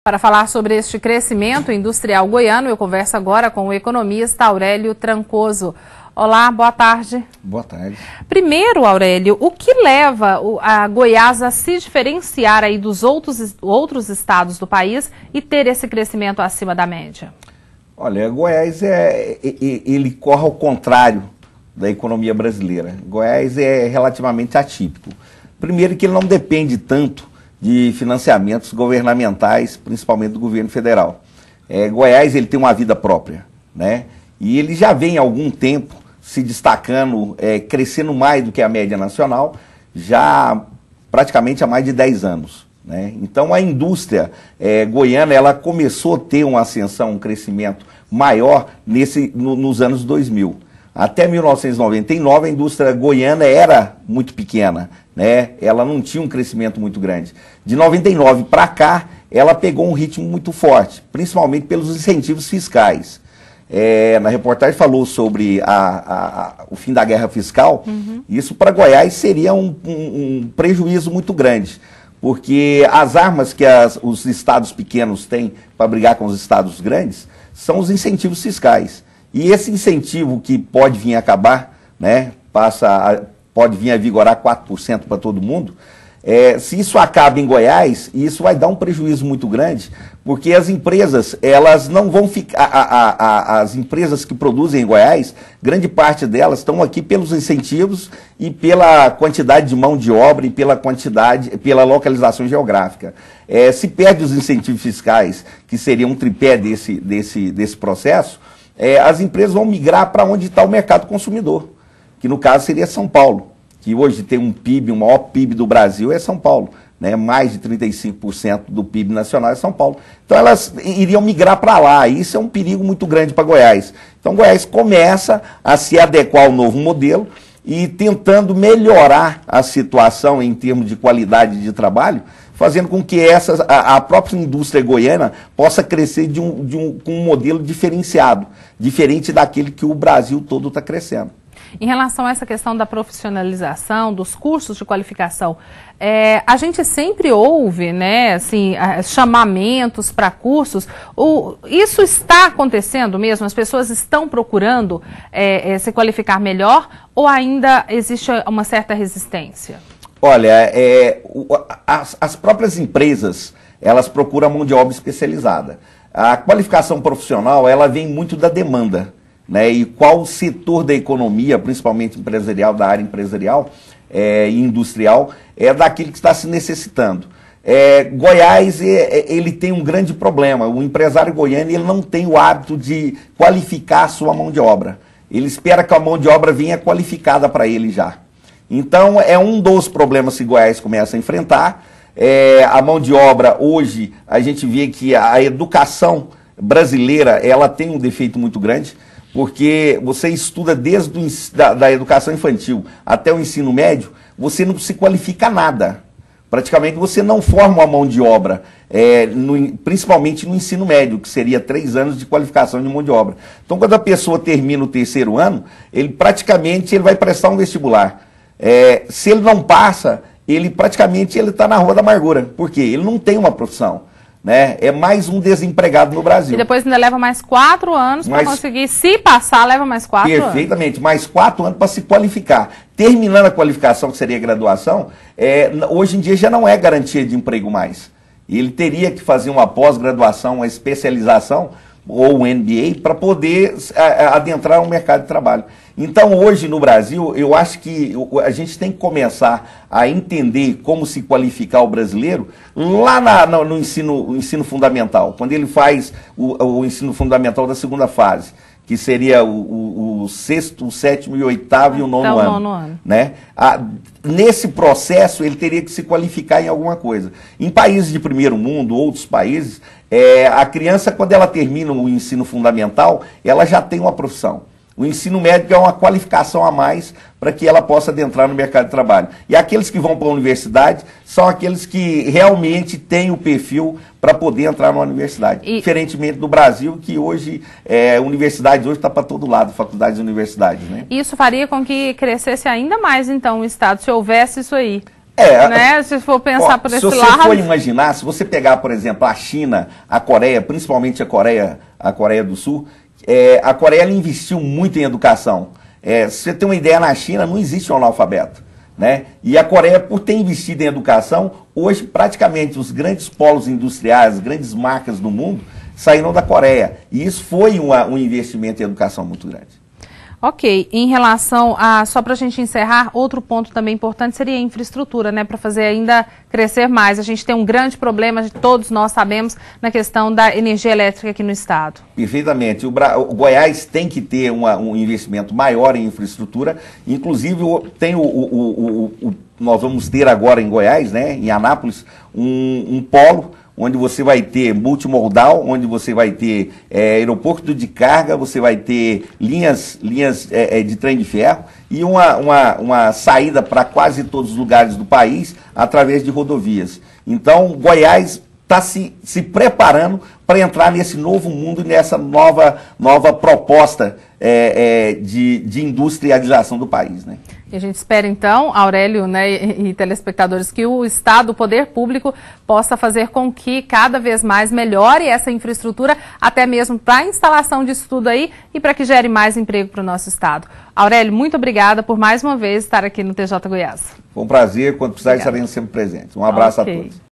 Para falar sobre este crescimento industrial goiano, eu converso agora com o economista Aurélio Trancoso. Olá, boa tarde. Boa tarde. Primeiro, Aurélio, o que leva a Goiás a se diferenciar aí dos outros estados do país e ter esse crescimento acima da média? Olha, Goiás ele corre ao contrário da economia brasileira. Goiás é relativamente atípico. Primeiro que ele não depende tanto de financiamentos governamentais, principalmente do governo federal. Goiás ele tem uma vida própria, né? E ele já vem há algum tempo se destacando, crescendo mais do que a média nacional, já praticamente há mais de 10 anos. Né? Então a indústria goiana ela começou a ter uma ascensão, um crescimento maior nos anos 2000. Até 1999 a indústria goiana era muito pequena, né? Ela não tinha um crescimento muito grande. De 99 para cá ela pegou um ritmo muito forte, principalmente pelos incentivos fiscais. Na reportagem falou sobre o fim da guerra fiscal. Isso para Goiás seria um prejuízo muito grande, porque as armas que os estados pequenos têm para brigar com os estados grandes são os incentivos fiscais. E esse incentivo que pode vir a acabar, né, pode vir a vigorar 4% para todo mundo, se isso acaba em Goiás, isso vai dar um prejuízo muito grande, porque as empresas, elas não vão ficar, as empresas que produzem em Goiás, grande parte delas estão aqui pelos incentivos e pela quantidade de mão de obra e pela localização geográfica. Se perde os incentivos fiscais, que seria um tripé desse processo, as empresas vão migrar para onde está o mercado consumidor, que no caso seria São Paulo, que hoje tem um PIB, o maior PIB do Brasil é São Paulo, né? Mais de 35% do PIB nacional é São Paulo. Então elas iriam migrar para lá, e isso é um perigo muito grande para Goiás. Então Goiás começa a se adequar ao novo modelo e tentando melhorar a situação em termos de qualidade de trabalho, fazendo com que a própria indústria goiana possa crescer com um modelo diferenciado, diferente daquele que o Brasil todo está crescendo. Em relação a essa questão da profissionalização, dos cursos de qualificação, a gente sempre ouve, né, assim, chamamentos para cursos. Isso está acontecendo mesmo? As pessoas estão procurando se qualificar melhor ou ainda existe uma certa resistência? Olha, as próprias empresas, elas procuram mão de obra especializada. A qualificação profissional, ela vem muito da demanda, né? E qual setor da economia, principalmente empresarial, da área empresarial e industrial, é daquele que está se necessitando. Goiás, ele tem um grande problema. O empresário goiano, ele não tem o hábito de qualificar a sua mão de obra. Ele espera que a mão de obra venha qualificada para ele já. Então, é um dos problemas que Goiás começa a enfrentar. A mão de obra, hoje, a gente vê que a educação brasileira, ela tem um defeito muito grande, porque você estuda desde da educação infantil até o ensino médio, você não se qualifica nada. Praticamente você não forma uma mão de obra, principalmente no ensino médio, que seria 3 anos de qualificação de mão de obra. Então, quando a pessoa termina o 3º ano, ele vai prestar um vestibular. Se ele não passa, ele está na rua da amargura. Por quê? Ele não tem uma profissão. Né? É mais um desempregado no Brasil. E depois ainda leva mais 4 anos para conseguir, se passar, leva mais 4 anos. Perfeitamente, mais 4 anos para se qualificar. Terminando a qualificação, que seria a graduação, hoje em dia já não é garantia de emprego mais. Ele teria que fazer uma pós-graduação, uma especialização, ou um MBA, para poder adentrar no mercado de trabalho. Então, hoje no Brasil, eu acho que a gente tem que começar a entender como se qualificar o brasileiro lá no ensino fundamental, quando ele faz o ensino fundamental da 2ª fase, que seria o 6º, o 7º e o 8º e o 9º ano. Né? Nesse processo, ele teria que se qualificar em alguma coisa. Em países de primeiro mundo, outros países, a criança, quando ela termina o ensino fundamental, ela já tem uma profissão. O ensino médio é uma qualificação a mais para que ela possa adentrar no mercado de trabalho. E aqueles que vão para a universidade são aqueles que realmente têm o perfil para poder entrar na universidade. Diferentemente do Brasil, que hoje, universidade hoje está para todo lado, faculdades e universidades. Né? Isso faria com que crescesse ainda mais, então, o Estado, se houvesse isso aí. né? Se for pensar por esse lado. Se você for imaginar, se você pegar, por exemplo, a China, a Coreia, principalmente a Coreia do Sul, a Coreia ela investiu muito em educação. Se você tem uma ideia, na China não existe um analfabeto, né? E a Coreia, por ter investido em educação, hoje praticamente os grandes polos industriais, as grandes marcas do mundo saíram da Coreia. E isso foi um investimento em educação muito grande. Ok, em relação a, só para a gente encerrar, outro ponto também importante seria a infraestrutura, né, para fazer ainda crescer mais. A gente tem um grande problema, todos nós sabemos, na questão da energia elétrica aqui no estado. Perfeitamente. O Goiás tem que ter um investimento maior em infraestrutura, inclusive tem nós vamos ter agora em Goiás, né, em Anápolis, um polo onde você vai ter multimodal, onde você vai ter aeroporto de carga, você vai ter linhas de trem de ferro e uma saída para quase todos os lugares do país através de rodovias. Então, Goiás está se preparando para entrar nesse novo mundo, nessa nova proposta de industrialização do país, né? E a gente espera, então, Aurélio, né, e telespectadores, que o Estado, o poder público, possa fazer com que cada vez mais melhore essa infraestrutura, até mesmo para a instalação disso tudo aí e para que gere mais emprego para o nosso Estado. Aurélio, muito obrigada por mais uma vez estar aqui no TJ Goiás. Foi um prazer, quando precisar estaremos sempre presentes. Um abraço a todos.